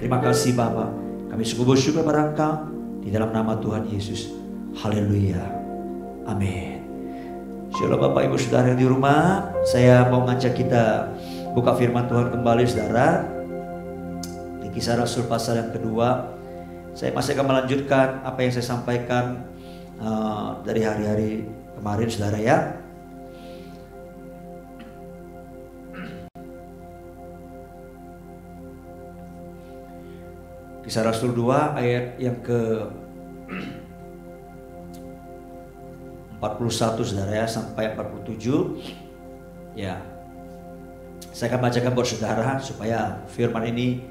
Terima kasih Bapa. Kami sungguh bersyukur pada Engkau di dalam nama Tuhan Yesus. Haleluya. Amin. Shalom Bapak Ibu Saudara yang di rumah. Saya mau ngajak kita buka firman Tuhan kembali saudara. Di Kisah Rasul pasal yang kedua. Saya masih akan melanjutkan apa yang saya sampaikan dari hari-hari kemarin saudara ya. Kisah Rasul 2 ayat yang ke 41 saudara ya sampai 47 ya. Saya akan bacakan buat saudara supaya firman ini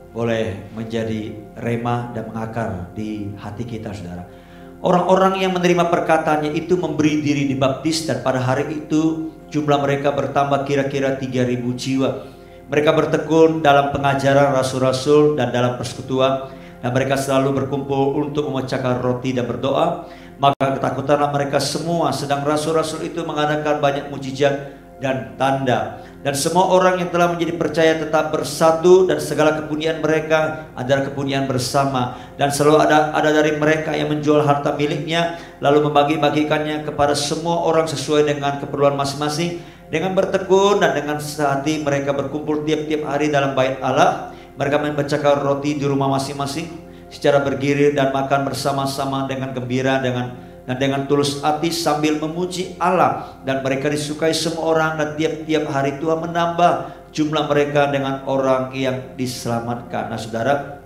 boleh menjadi rema dan mengakar di hati kita saudara. Orang-orang yang menerima perkataannya itu memberi diri dibaptis, dan pada hari itu jumlah mereka bertambah kira-kira 3.000 jiwa. Mereka bertekun dalam pengajaran rasul-rasul dan dalam persekutuan, dan mereka selalu berkumpul untuk memecahkan roti dan berdoa. Maka ketakutanlah mereka semua, sedang rasul-rasul itu mengadakan banyak mujizat dan tanda. Dan semua orang yang telah menjadi percaya tetap bersatu, dan segala kepunyaan mereka adalah kepunyaan bersama. Dan selalu ada dari mereka yang menjual harta miliknya lalu membagi-bagikannya kepada semua orang sesuai dengan keperluan masing-masing. Dengan bertekun dan dengan sehati mereka berkumpul tiap-tiap hari dalam bait Allah. Mereka memecahkan roti di rumah masing-masing secara bergilir dan makan bersama-sama dengan gembira dan dengan tulus hati sambil memuji Allah. Dan mereka disukai semua orang, dan tiap-tiap hari Tuhan menambah jumlah mereka dengan orang yang diselamatkan. Nah saudara,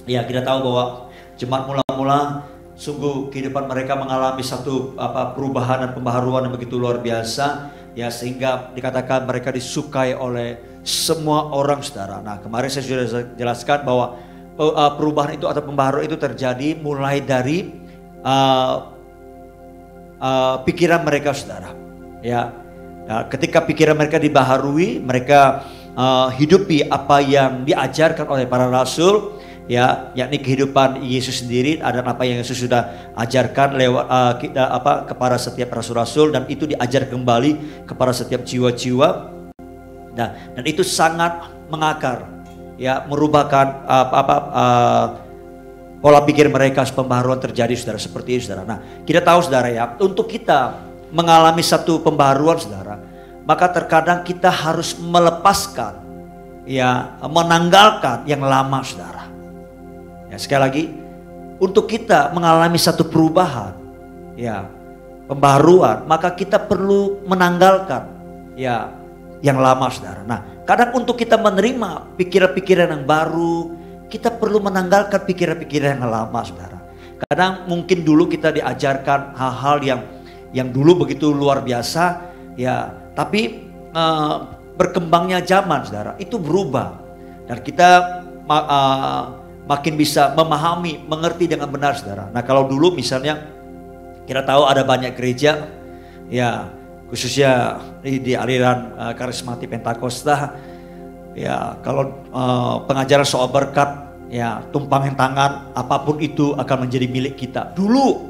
ya kita tahu bahwa jemaat mula-mula sungguh kehidupan mereka mengalami satu perubahan dan pembaharuan yang begitu luar biasa. Ya sehingga dikatakan mereka disukai oleh semua orang saudara. Nah kemarin saya sudah jelaskan bahwa perubahan itu atau pembaharuan itu terjadi mulai dari pikiran mereka saudara. Ya, nah, ketika pikiran mereka dibaharui, mereka hidupi apa yang diajarkan oleh para rasul, ya, yakni kehidupan Yesus sendiri, dan apa yang Yesus sudah ajarkan lewat kepada setiap rasul-rasul, dan itu diajar kembali kepada setiap jiwa-jiwa. Nah, dan itu sangat mengakar, ya, merubahkan pola pikir mereka. Pembaharuan terjadi saudara, seperti itu saudara. Nah kita tahu saudara ya, untuk kita mengalami satu pembaharuan saudara, maka terkadang kita harus melepaskan, ya, menanggalkan yang lama saudara. Ya, sekali lagi, untuk kita mengalami satu perubahan, ya, pembaharuan, maka kita perlu menanggalkan, ya, yang lama saudara. Nah kadang untuk kita menerima pikiran-pikiran yang baru, kita perlu menanggalkan pikiran-pikiran yang lama saudara. Kadang mungkin dulu kita diajarkan hal-hal yang dulu begitu luar biasa, ya, tapi berkembangnya zaman saudara itu berubah, dan kita makin bisa memahami, mengerti dengan benar saudara. Nah kalau dulu misalnya kita tahu ada banyak gereja, ya, khususnya di aliran karismatik Pentakosta, ya, kalau pengajaran soal berkat, ya, tumpangin tangan, apapun itu akan menjadi milik kita. Dulu,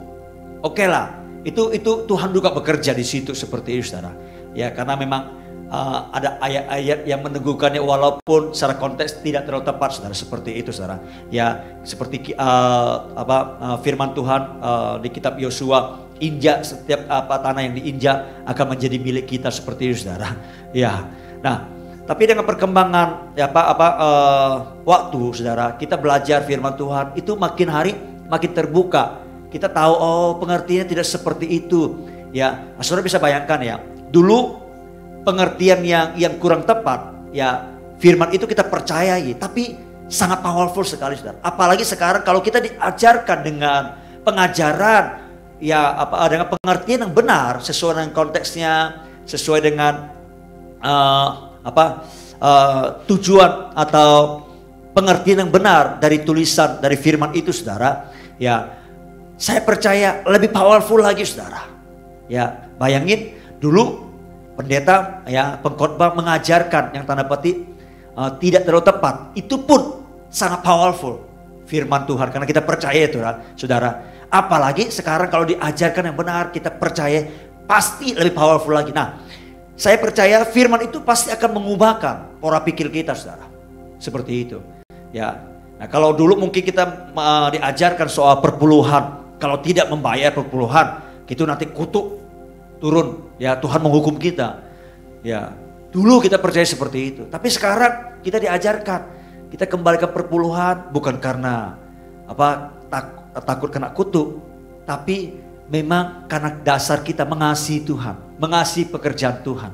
oke lah, itu Tuhan juga bekerja di situ seperti itu, saudara. Ya, karena memang ada ayat-ayat yang meneguhkannya walaupun secara konteks tidak terlalu tepat, saudara, seperti itu, saudara. Ya, seperti firman Tuhan di kitab Yosua, injak setiap tanah yang diinjak akan menjadi milik kita, seperti itu, saudara. Ya, nah. Tapi dengan perkembangan waktu saudara, kita belajar firman Tuhan itu makin hari makin terbuka. Kita tahu pengertiannya tidak seperti itu. Ya, saudara bisa bayangkan ya, dulu pengertian yang kurang tepat, ya, firman itu kita percayai, tapi sangat powerful sekali saudara. Apalagi sekarang kalau kita diajarkan dengan pengajaran, ya, dengan pengertian yang benar sesuai dengan konteksnya, sesuai dengan tujuan atau pengertian yang benar dari tulisan, dari firman itu saudara, ya, saya percaya lebih powerful lagi saudara. Ya, bayangin dulu pendeta, ya, pengkhotbah mengajarkan yang tanda petik tidak terlalu tepat, itu pun sangat powerful firman Tuhan karena kita percaya itu saudara. Apalagi sekarang kalau diajarkan yang benar, kita percaya pasti lebih powerful lagi. Nah, saya percaya firman itu pasti akan mengubahkan pola pikir kita saudara. Seperti itu. Ya, Nah, kalau dulu mungkin kita diajarkan soal perpuluhan, kalau tidak membayar perpuluhan, itu nanti kutuk turun, ya Tuhan menghukum kita. Ya, dulu kita percaya seperti itu. Tapi sekarang kita diajarkan, kita kembali ke perpuluhan bukan karena takut kena kutuk, tapi memang karena dasar kita mengasihi Tuhan, mengasihi pekerjaan Tuhan.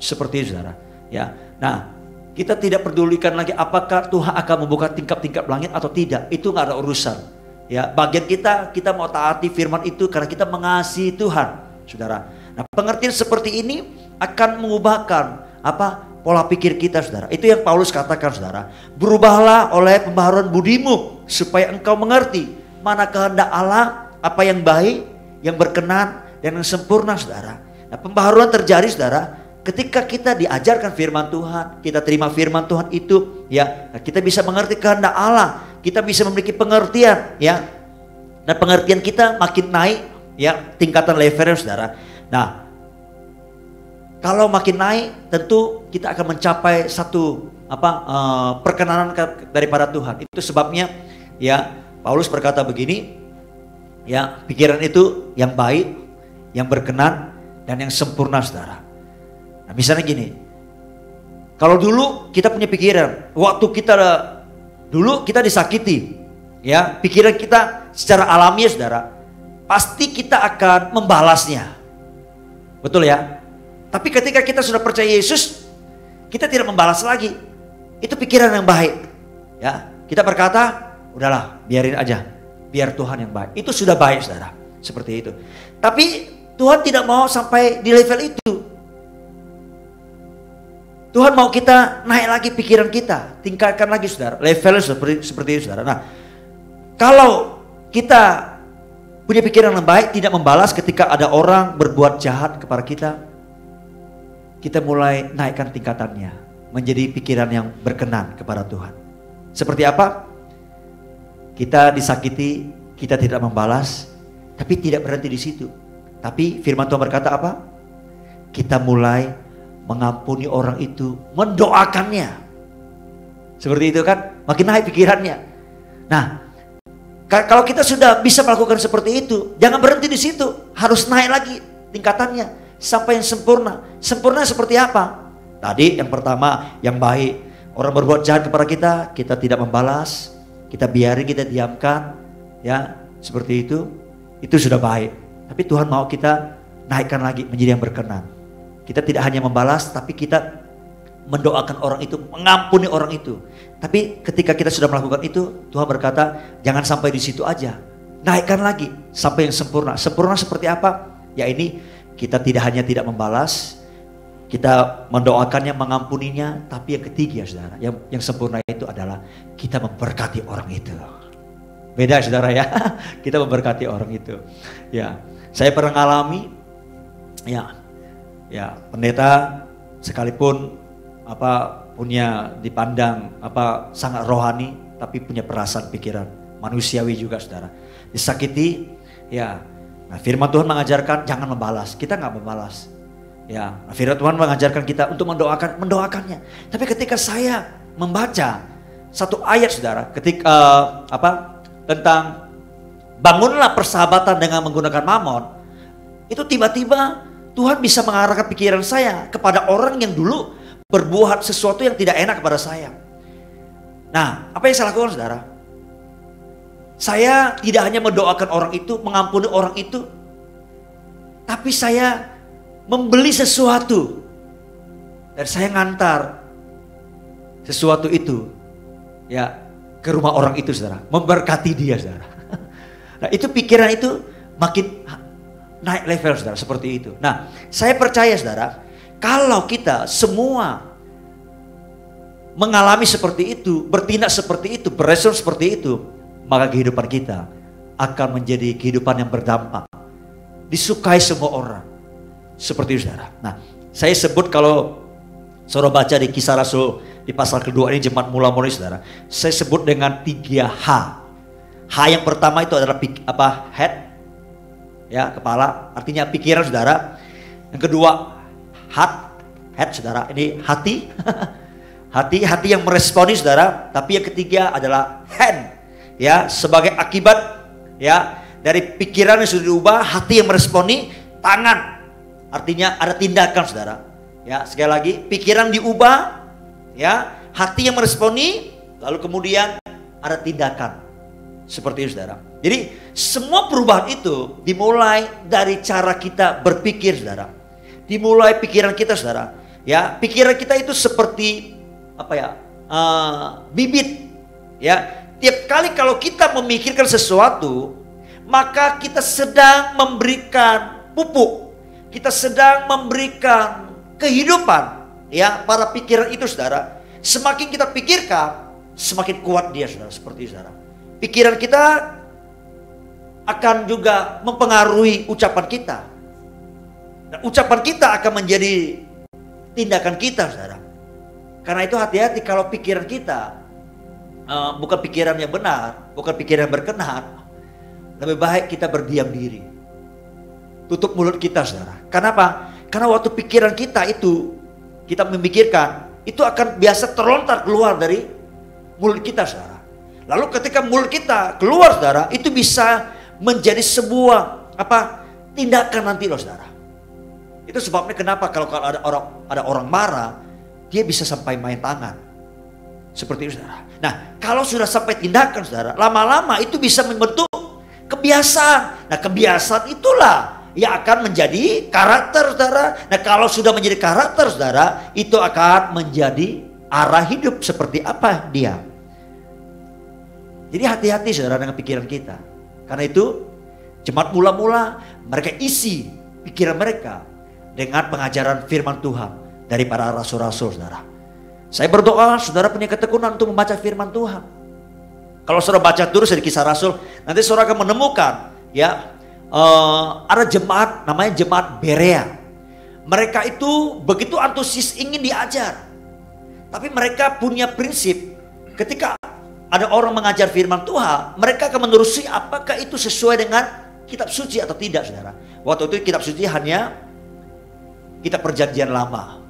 Seperti itu, saudara. Ya, nah kita tidak pedulikan lagi apakah Tuhan akan membuka tingkap-tingkap langit atau tidak. Itu nggak ada urusan. Ya, bagian kita mau taati firman itu karena kita mengasihi Tuhan, saudara. Nah, pengertian seperti ini akan mengubahkan pola pikir kita, saudara. Itu yang Paulus katakan, saudara. Berubahlah oleh pembaharuan budimu supaya engkau mengerti mana kehendak Allah, apa yang baik, yang berkenan, dan yang sempurna, saudara. Nah, pembaharuan terjadi, saudara, ketika kita diajarkan firman Tuhan, kita terima firman Tuhan itu, ya, kita bisa mengerti kehendak Allah, kita bisa memiliki pengertian, ya. Dan pengertian kita makin naik, ya, tingkatan levelnya, saudara. Nah, kalau makin naik, tentu kita akan mencapai satu perkenanan daripada Tuhan. Itu sebabnya, ya, Paulus berkata begini, ya, pikiran itu yang baik, yang berkenan, dan yang sempurna, saudara. Nah, misalnya gini, kalau dulu kita punya pikiran, waktu dulu kita disakiti, ya, pikiran kita secara alamiah, saudara, pasti kita akan membalasnya, betul ya? Tapi ketika kita sudah percaya Yesus, kita tidak membalas lagi. Itu pikiran yang baik, ya. Kita berkata, udahlah, biarin aja, biar Tuhan yang baik. Itu sudah baik, saudara, seperti itu. Tapi Tuhan tidak mau sampai di level itu. Tuhan mau kita naik lagi pikiran kita, tingkatkan lagi, saudara, levelnya seperti itu, saudara. Nah, kalau kita punya pikiran yang baik, tidak membalas ketika ada orang berbuat jahat kepada kita mulai naikkan tingkatannya menjadi pikiran yang berkenan kepada Tuhan. Seperti apa? Kita disakiti, kita tidak membalas, tapi tidak berhenti di situ. Tapi firman Tuhan berkata apa? Kita mulai mengampuni orang itu, mendoakannya. Seperti itu kan, makin naik pikirannya. Nah, kalau kita sudah bisa melakukan seperti itu, jangan berhenti di situ, harus naik lagi tingkatannya sampai yang sempurna. Sempurna seperti apa? Tadi yang pertama, yang baik. Orang berbuat jahat kepada kita tidak membalas, kita biarin, kita diamkan, ya, seperti itu sudah baik. Tapi Tuhan mau kita naikkan lagi menjadi yang berkenan. Kita tidak hanya membalas, tapi kita mendoakan orang itu, mengampuni orang itu. Tapi ketika kita sudah melakukan itu, Tuhan berkata, jangan sampai di situ aja. Naikkan lagi sampai yang sempurna. Sempurna seperti apa? Ya, ini kita tidak hanya tidak membalas, kita mendoakannya, mengampuninya, tapi yang ketiga, saudara, yang sempurna itu adalah kita memberkati orang itu. Beda, saudara, ya. Kita memberkati orang itu. Ya, saya pernah ngalami, ya, pendeta sekalipun punya dipandang sangat rohani, tapi punya perasaan pikiran manusiawi juga, saudara. Disakiti, ya. Nah, firman Tuhan mengajarkan jangan membalas. Kita nggak membalas. Ya, nah, firman Tuhan mengajarkan kita untuk mendoakannya. Tapi ketika saya membaca satu ayat, saudara, ketika tentang bangunlah persahabatan dengan menggunakan mamon, itu tiba-tiba Tuhan bisa mengarahkan pikiran saya kepada orang yang dulu berbuat sesuatu yang tidak enak kepada saya. Nah, apa yang saya lakukan, saudara? Saya tidak hanya mendoakan orang itu, mengampuni orang itu, tapi saya membeli sesuatu dan saya ngantar sesuatu itu, ya, ke rumah orang itu, saudara, memberkati dia, saudara. Nah, itu pikiran itu makin naik level, saudara, seperti itu. Nah, saya percaya, saudara, kalau kita semua mengalami seperti itu, bertindak seperti itu, berespon seperti itu, maka kehidupan kita akan menjadi kehidupan yang berdampak, disukai semua orang. Seperti itu, saudara. Nah, saya sebut, kalau saudara baca di Kisah Rasul di pasal kedua ini, jemaat mula-mula, saudara, saya sebut dengan 3H. H yang pertama itu adalah head, ya, kepala, artinya pikiran, saudara. Yang kedua head, saudara, ini hati. Hati yang meresponi saudara. Tapi yang ketiga adalah hand, ya, sebagai akibat, ya, dari pikiran yang sudah diubah, hati yang meresponi, tangan. Artinya ada tindakan saudara. Ya, sekali lagi, pikiran diubah, ya, hati yang meresponi, lalu kemudian ada tindakan. Seperti itu saudara. Jadi semua perubahan itu dimulai dari cara kita berpikir saudara. Dimulai pikiran kita saudara. Ya, pikiran kita itu seperti apa ya? Bibit. Ya, tiap kali kalau kita memikirkan sesuatu, maka kita sedang memberikan pupuk. Kita sedang memberikan kehidupan, ya, pada pikiran itu saudara. Semakin kita pikirkan, semakin kuat dia saudara. Seperti itu saudara. Pikiran kita akan juga mempengaruhi ucapan kita. Dan ucapan kita akan menjadi tindakan kita saudara. Karena itu hati-hati kalau pikiran kita bukan pikiran yang benar, bukan pikiran yang berkenan. Lebih baik kita berdiam diri. Tutup mulut kita saudara. Kenapa? Karena waktu pikiran kita itu, kita memikirkan, itu akan biasa terlontar keluar dari mulut kita saudara. Lalu ketika mulut kita keluar saudara, itu bisa menjadi sebuah tindakan nanti loh saudara. Itu sebabnya kenapa kalau ada orang marah, dia bisa sampai main tangan. Seperti itu saudara. Nah, kalau sudah sampai tindakan saudara, lama-lama itu bisa membentuk kebiasaan. Nah, kebiasaan itulah yang akan menjadi karakter saudara. Nah, kalau sudah menjadi karakter saudara, itu akan menjadi arah hidup seperti apa dia. Jadi hati-hati saudara dengan pikiran kita. Karena itu jemaat mula-mula mereka isi pikiran mereka dengan pengajaran firman Tuhan dari para rasul-rasul saudara. Saya berdoa saudara punya ketekunan untuk membaca firman Tuhan. Kalau saudara baca terus dari Kisah Rasul, nanti saudara akan menemukan, ya, ada jemaat namanya jemaat Berea. Mereka itu begitu antusias ingin diajar. Tapi mereka punya prinsip, ketika ada orang mengajar firman Tuhan, mereka akan menelusuri apakah itu sesuai dengan kitab suci atau tidak saudara. Waktu itu kitab suci hanya kitab perjanjian lama.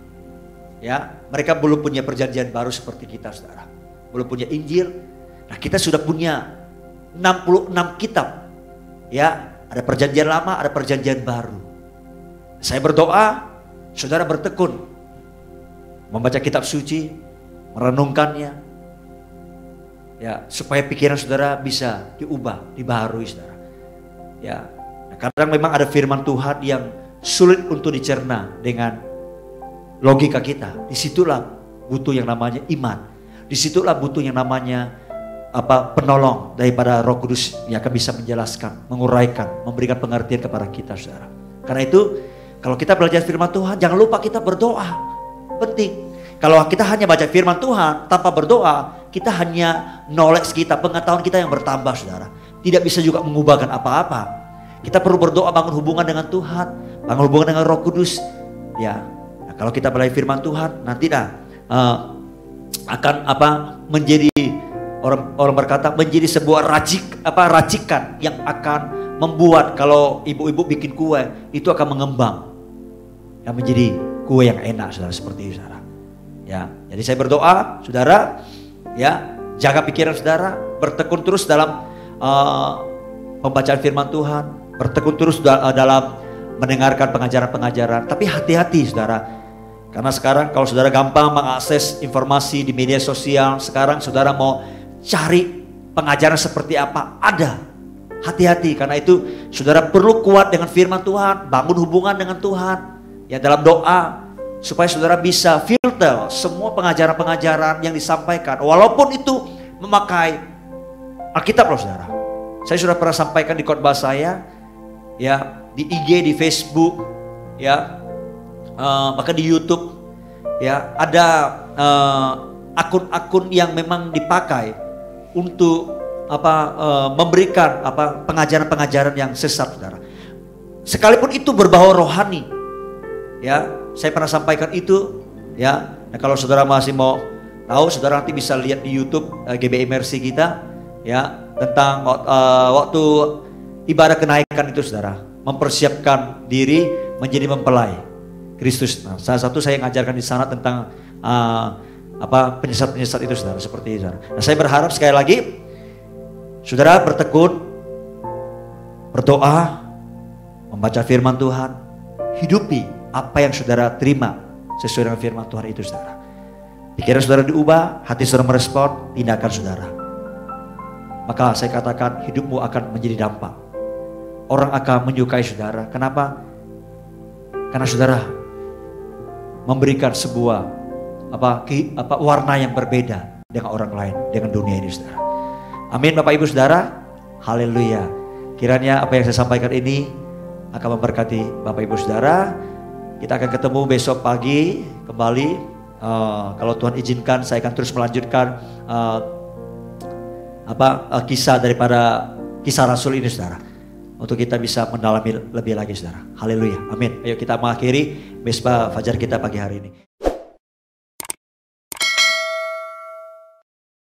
Ya, mereka belum punya perjanjian baru seperti kita saudara. Belum punya Injil. Nah, kita sudah punya 66 kitab. Ya, ada perjanjian lama, ada perjanjian baru. Saya berdoa, saudara bertekun membaca kitab suci, merenungkannya, ya, supaya pikiran saudara bisa diubah, dibaharui saudara. Ya, nah, kadang memang ada firman Tuhan yang sulit untuk dicerna dengan logika kita. Disitulah butuh yang namanya iman. Disitulah butuh yang namanya penolong daripada Roh Kudus yang akan bisa menjelaskan, menguraikan, memberikan pengertian kepada kita saudara. Karena itu kalau kita belajar firman Tuhan, jangan lupa kita berdoa. Penting. Kalau kita hanya baca firman Tuhan tanpa berdoa, kita hanya knowledge kita, pengetahuan kita yang bertambah saudara. Tidak bisa juga mengubahkan apa-apa. Kita perlu berdoa, bangun hubungan dengan Tuhan, bangun hubungan dengan Roh Kudus. Ya, nah, kalau kita belajar firman Tuhan, nanti akan menjadi, orang berkata menjadi sebuah racikan yang akan membuat, kalau ibu-ibu bikin kue itu akan mengembang, yang menjadi kue yang enak saudara, seperti itu saudara. Ya, jadi saya berdoa saudara, ya, jaga pikiran saudara, bertekun terus dalam pembacaan firman Tuhan, bertekun terus dalam mendengarkan pengajaran-pengajaran. Tapi hati-hati saudara, karena sekarang kalau saudara gampang mengakses informasi di media sosial, sekarang saudara mau cari pengajaran seperti apa, ada. Hati-hati, karena itu saudara perlu kuat dengan firman Tuhan, bangun hubungan dengan Tuhan, ya, dalam doa, supaya saudara bisa filter semua pengajaran-pengajaran yang disampaikan, walaupun itu memakai Alkitab loh saudara. Saya sudah pernah sampaikan di khotbah saya, ya, di IG, di Facebook, ya, bahkan di YouTube, ya, ada akun-akun yang memang dipakai untuk memberikan pengajaran-pengajaran yang sesat saudara. Sekalipun itu berbau rohani, ya, saya pernah sampaikan itu, ya. Nah, kalau saudara masih mau tahu, saudara nanti bisa lihat di YouTube GBI Mercy kita, ya, tentang waktu ibadah kenaikan itu saudara, mempersiapkan diri menjadi mempelai Kristus. Nah, salah satu saya ngajarkan di sana tentang penyesat-penyesat itu saudara, seperti itu saudara. Nah, saya berharap sekali lagi saudara bertekun, berdoa, membaca firman Tuhan, hidupi apa yang saudara terima sesuai dengan firman Tuhan itu saudara. Pikiran saudara diubah, hati saudara merespon tindakan saudara. Maka saya katakan hidupmu akan menjadi dampak. Orang akan menyukai saudara. Kenapa? Karena saudara memberikan sebuah warna yang berbeda dengan orang lain, dengan dunia ini saudara. Amin Bapak Ibu Saudara. Haleluya. Kiranya apa yang saya sampaikan ini akan memberkati Bapak Ibu Saudara. Kita akan ketemu besok pagi kembali. Kalau Tuhan izinkan saya akan terus melanjutkan kisah daripada kisah Rasul ini saudara, untuk kita bisa mendalami lebih lagi saudara. Haleluya, amin. Ayo kita mengakhiri Mesbah Fajar kita pagi hari ini.